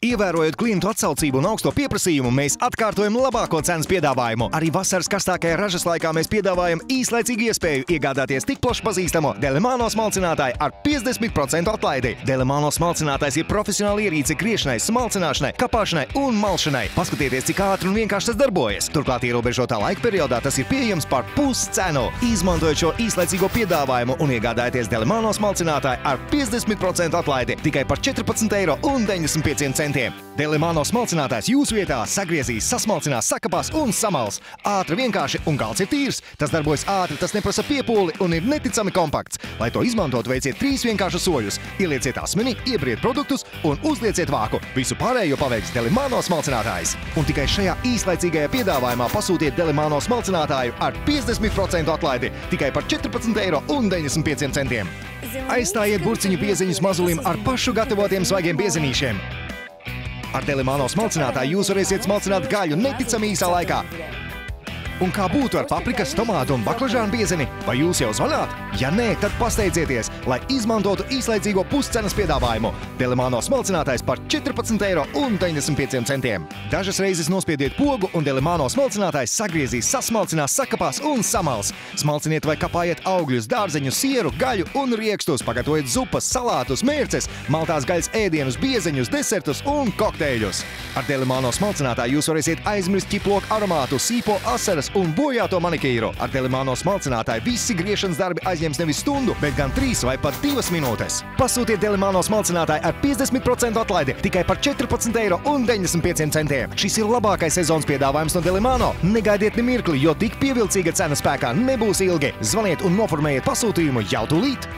Ievērojot klientu atsaucību un augsto pieprasījumu, mēs atkārtojam labāko cenas piedāvājumu. Arī vasaras karstākajā ražas laikā mēs piedāvājam īslaicīgu iespēju iegādāties tik plaši pazīstamo Delimano smalcinātāju ar 50% atlaidi. Delimano smalcinātājs ir profesionāla ierīce griešanai, smalcināšanai, kapāšanai un malšanai. Paskatieties, cik ātri un vienkārši tas darbojas. Turklāt ierobežotā laika periodā tas ir pieejams par puscenu. Izmantojot šo īslaicīgo piedāvājumu un iegādājieties Delimano smalcinātāju ar 50% atlaidi tikai par 14,95 €. Delimano smalcinātājs jūsu vietā sagriezīs, sasmalcinās, sakapās un samals. Ātri, vienkārši un galds ir tīrs. Tas darbojas ātri, tas neprasa piepūli un ir neticami kompakts. Lai to izmantotu, veiciet 3 vienkāršus soļus. Ielieciet asmeni, iebriet produktus un uzlieciet vāku. Visu pārējo paveiks Delimano smalcinātājs. Un tikai šajā īslaicīgajā piedāvājumā pasūtiet Delimano smalcinātāju ar 50% atlaidi tikai par 14,95 €. Aizstājiet burciņu bieziņus mazulim ar pašu gatavotiem svaigiem biezenīšiem. Ar Delimano smalcinātāju jūs varēsiet smalcināt gaļu neticami īsā laikā. Un kā būtu ar paprikas, tomātu un baklažānu biezeni? Vai jūs jau zvanāt? Ja nē, tad pasteidzieties, lai izmantotu īslaicīgo puscenas piedāvājumu. Delimano smalcinātājs par 14,95 €. Dažas reizes nospiediet pogu un Delimano smalcinātājs sagriezīs, sasmalcinās, sakapās un samals. Smalciniet vai kapājiet augļus, dārzeņus, sieru, gaļu un riekstus, pagatavojiet zupas, salātus, mērces, maltās gaļas ēdienus, biezeņus, desertus un kokteļus. Ar Delimano smalcinātāju jūs varēsiet aizmirst ķiploku aromātu, sīpo asaras un bojāto manikīru. Ar Delimano smalcinātāju visi griešanas darbi aizņems nevis stundu, bet gan 3 vai pat 2 minūtes. Pasūtiet Delimano smalcinātāju ar 50% atlaidi tikai par 14,95 €. Šis ir labākais sezonas piedāvājums no Delimano. Negaidiet ne mirkli, jo tik pievilcīga cena spēkā nebūs ilgi. Zvaniet un noformējiet pasūtījumu jau tūlīt.